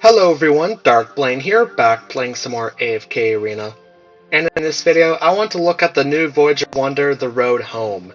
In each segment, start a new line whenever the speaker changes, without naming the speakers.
Hello everyone, Darkblane here, back playing some more AFK Arena. And in this video, I want to look at the new Voyage of Wonder, The Road Home.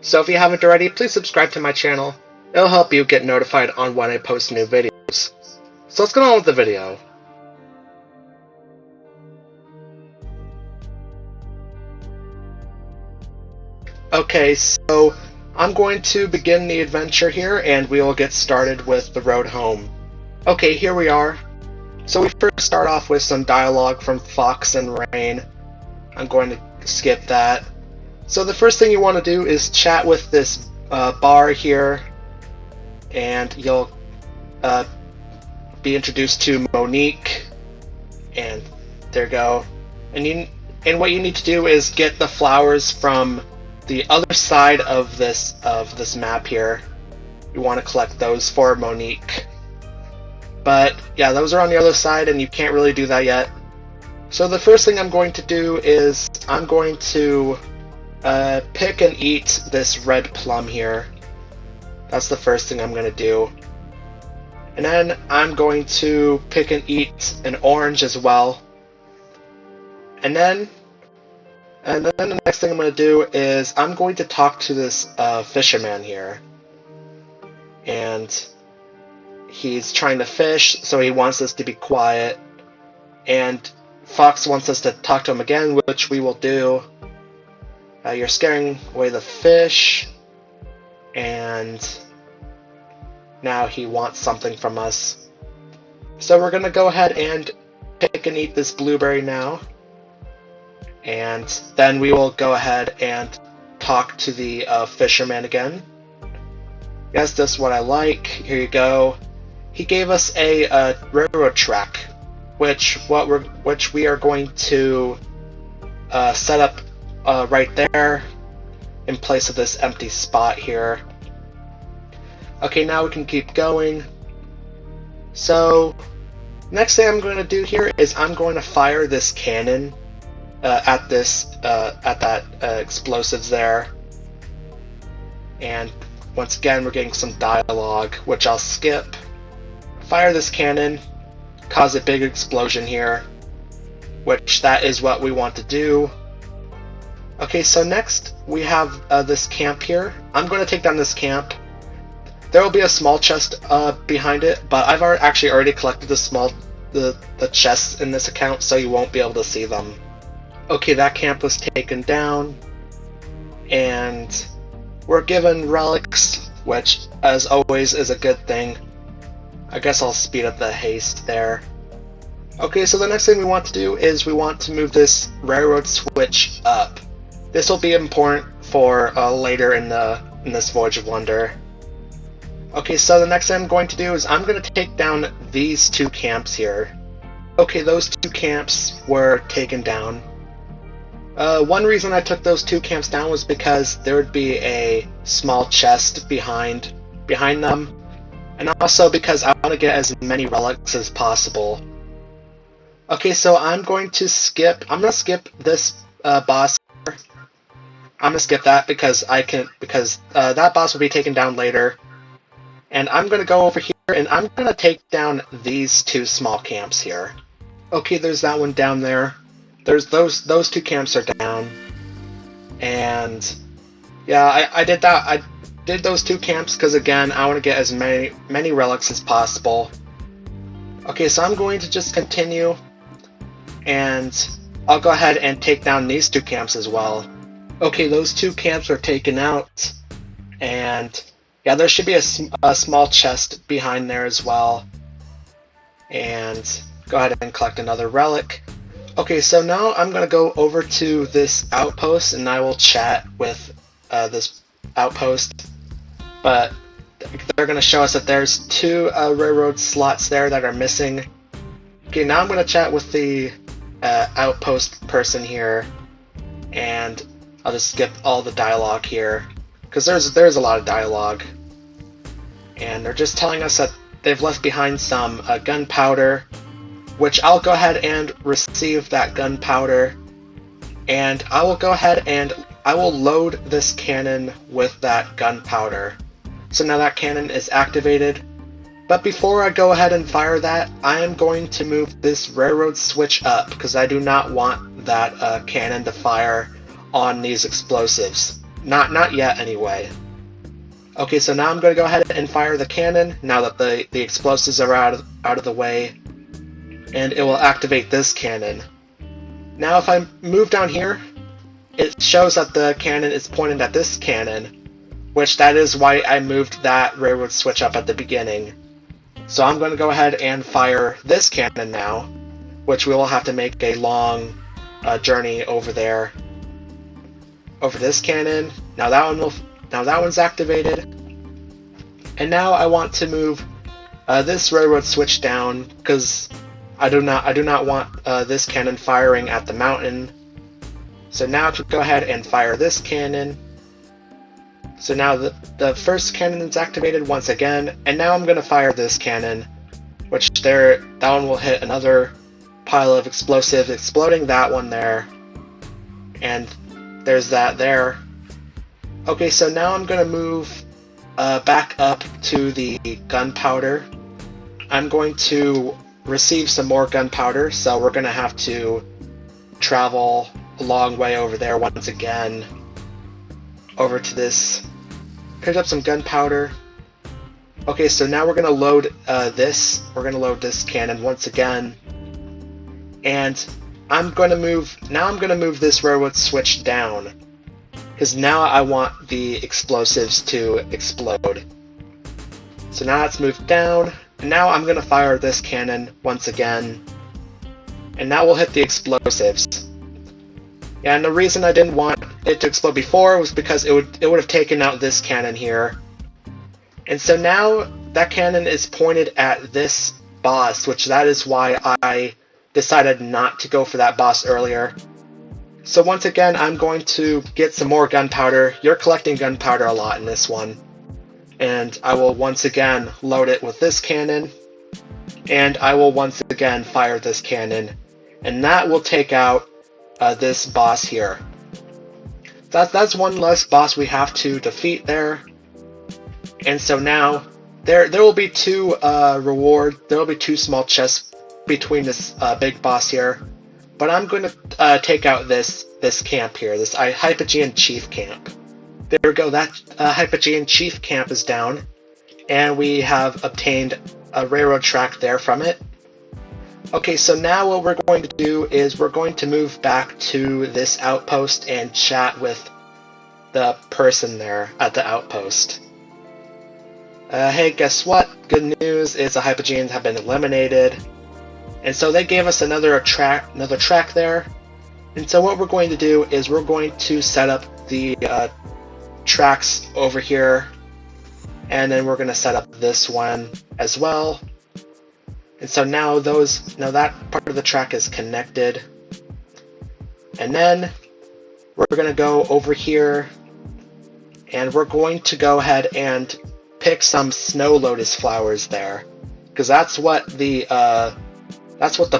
So if you haven't already, please subscribe to my channel. It'll help you get notified on when I post new videos. So let's get on with the video. Okay, so I'm going to begin the adventure here, and we will get started with The Road Home. Okay, here we are. So we first start off with some dialogue from Fox and Rain. I'm going to skip that. So the first thing you want to do is chat with this bar here, and you'll be introduced to Monique, and there you go. And what you need to do is get the flowers from the other side of this map here. You want to collect those for Monique. But yeah, those are on the other side, and you can't really do that yet. So the first thing I'm going to do is I'm going to pick and eat this red plum here. That's the first thing I'm going to do. And then I'm going to pick and eat an orange as well. And then the next thing I'm going to do is I'm going to talk to this fisherman here. And he's trying to fish, so he wants us to be quiet. And Fox wants us to talk to him again, which we will do. You're scaring away the fish. And now he wants something from us. So we're going to go ahead and pick and eat this blueberry now. And then we will go ahead and talk to the fisherman again. Yes, this is what I like. Here you go. He gave us a railroad track, which we are going to set up right there in place of this empty spot here. Okay, now we can keep going. So next thing I'm going to do here is I'm going to fire this cannon at that explosives there. And once again, we're getting some dialogue, which I'll skip. Fire this cannon, cause a big explosion here, which that is what we want to do. Okay, so next we have this camp here. I'm going to take down this camp. There will be a small chest behind it, but I've actually already collected the chests in this account, so you won't be able to see them. Okay, that camp was taken down, and we're given relics, which as always is a good thing. I guess I'll speed up the haste there. Okay, so the next thing we want to do is we want to move this railroad switch up. This will be important for later in this Voyage of Wonder. Okay, so the next thing I'm going to do is I'm going to take down these two camps here. Okay, those two camps were taken down. One reason I took those two camps down was because there would be a small chest behind them. And also because I want to get as many relics as possible. Okay, so I'm going to skip this boss here. I'm going to skip that because that boss will be taken down later. And I'm going to go over here and I'm going to take down these two small camps here. Okay, there's that one down there. There's those two camps are down. And yeah, I did that. I did those two camps because again I want to get as many relics as possible. Okay, so I'm going to just continue, and I'll go ahead and take down these two camps as well. Okay, those two camps are taken out, and yeah, there should be a small chest behind there as well. And go ahead and collect another relic. Okay, so now I'm going to go over to this outpost and I will chat with this outpost. But they're going to show us that there's two railroad slots there that are missing. Okay, now I'm going to chat with the outpost person here, and I'll just skip all the dialogue here because there's a lot of dialogue, and they're just telling us that they've left behind some gunpowder, which I'll go ahead and receive that gunpowder, and I will go ahead and I will load this cannon with that gunpowder. So now that cannon is activated, But before I go ahead and fire that, I am going to move this railroad switch up, because I do not want that cannon to fire on these explosives. Not yet, anyway. Okay, so now I'm going to go ahead and fire the cannon, now that the explosives are out of the way. And it will activate this cannon. Now if I move down here, it shows that the cannon is pointed at this cannon, which that is why I moved that railroad switch up at the beginning. So I'm going to go ahead and fire this cannon now, which we will have to make a long journey over there. Over this cannon. Now that one's activated. And now I want to move this railroad switch down, because I do not want this cannon firing at the mountain. So now to go ahead and fire this cannon. So now the first cannon is activated once again, and now I'm going to fire this cannon, which that one will hit another pile of explosives, exploding that one there. And there's that there. Okay, so now I'm going to move back up to the gunpowder. I'm going to receive some more gunpowder, so we're going to have to travel a long way over there once again. Over to this. Picked up some gunpowder. Okay, so now we're going to load this. We're going to load this cannon once again. And I'm going to move this railroad switch down, because now I want the explosives to explode. So now it's moved down, and now I'm going to fire this cannon once again, and that will hit the explosives. Yeah, and the reason I didn't want it to explode before was because it would have taken out this cannon here. And so now that cannon is pointed at this boss, which that is why I decided not to go for that boss earlier. So once again, I'm going to get some more gunpowder. You're collecting gunpowder a lot in this one. And I will once again load it with this cannon. And I will once again fire this cannon. And that will take out this boss here. That's one less boss we have to defeat there. And so now there will be two there will be two small chests between this big boss here. But I'm going to take out this camp here, this Hypogean Chief Camp. There we go, that Hypogean Chief Camp is down, and we have obtained a railroad track there from it. Okay, so now what we're going to do is we're going to move back to this outpost and chat with the person there at the outpost. Hey, guess what? Good news is the Hypogeans have been eliminated. And so they gave us another track there. And so what we're going to do is we're going to set up the tracks over here. And then we're going to set up this one as well. And so now that part of the track is connected. And then we're going to go over here. And we're going to go ahead and pick some snow lotus flowers there. Because that's what the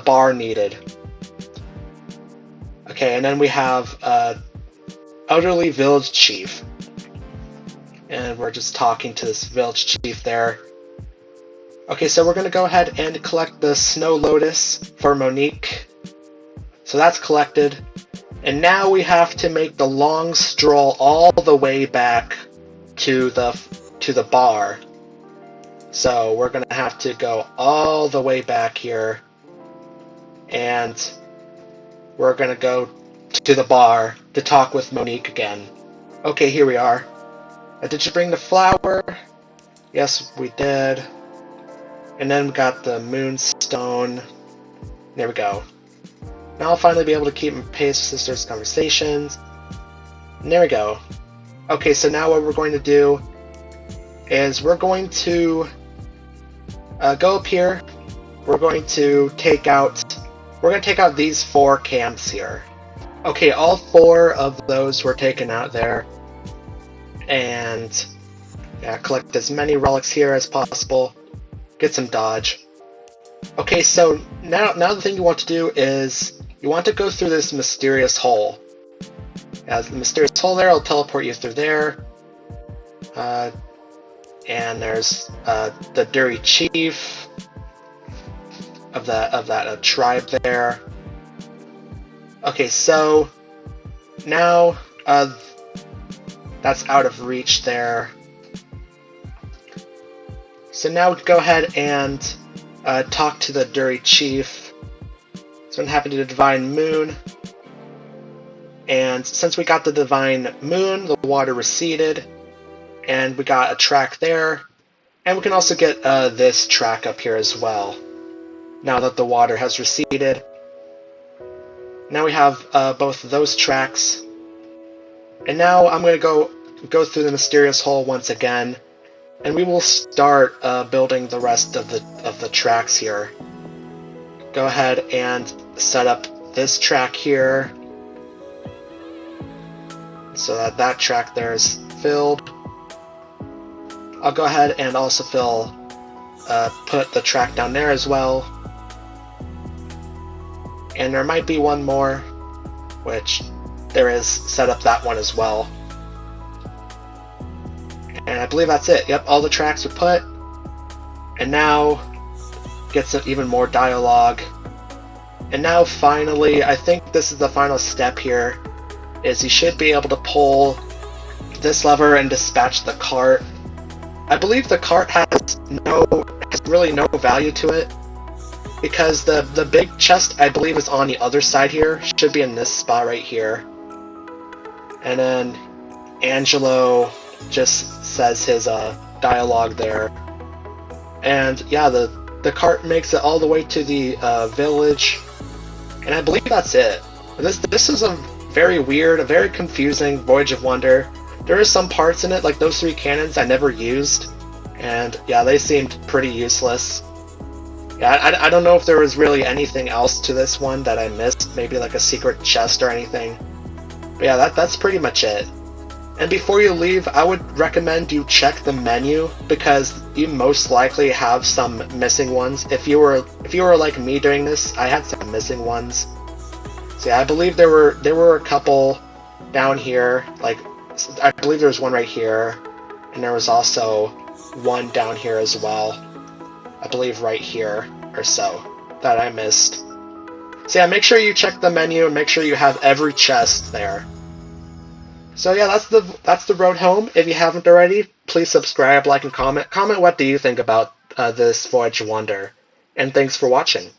bar needed. Okay, and then we have elderly village chief. And we're just talking to this village chief there. Okay, so we're going to go ahead and collect the snow lotus for Monique. So that's collected. And now we have to make the long stroll all the way back to the bar. So we're going to have to go all the way back here. And we're going to go to the bar to talk with Monique again. Okay, here we are. Did you bring the flower? Yes, we did. And then we got the moonstone. There we go. Now I'll finally be able to keep pace with sisters' conversations. And there we go. Okay, so now what we're going to do is we're going to go up here. We're going to take out these 4 camps here. Okay, all 4 of those were taken out there. And yeah, collect as many relics here as possible. Get some dodge. Okay, so now the thing you want to do is you want to go through this mysterious hole. Yeah, the mysterious hole there will teleport you through there. and there's the Duri chief of that tribe there. Okay, so now that's out of reach there. So now go ahead and talk to the Duri chief. So what happened to the Divine Moon? And since we got the Divine Moon, the water receded, and we got a track there. And we can also get this track up here as well, now that the water has receded. Now we have both of those tracks. And now I'm going to go through the mysterious hole once again, and we will start building the rest of the tracks here. Go ahead and set up this track here, so that track there is filled. I'll go ahead and also put the track down there as well. And there might be one more, which there is, set up that one as well. And I believe that's it. Yep, all the tracks are put. And now get some even more dialogue. And now finally, I think this is the final step here, is you should be able to pull this lever and dispatch the cart. I believe the cart has really no value to it, because the big chest, I believe, is on the other side here. Should be in this spot right here. And then Angelo just says his dialogue there. And yeah, the cart makes it all the way to the village. And I believe that's it. This is a very weird, a very confusing Voyage of Wonder. There are some parts in it, like those 3 cannons, I never used. And yeah, they seemed pretty useless. Yeah, I don't know if there was really anything else to this one that I missed, maybe like a secret chest or anything. But yeah, that's pretty much it. And before you leave, I would recommend you check the menu, because you most likely have some missing ones. If you were like me doing this, I had some missing ones. So yeah, I believe there were a couple down here. Like, I believe there was one right here, and there was also one down here as well. I believe right here or so that I missed. So yeah, make sure you check the menu and make sure you have every chest there. So yeah, that's the road home. If you haven't already, please subscribe, like, and comment. Comment what do you think about this Voyage of Wonder. And thanks for watching.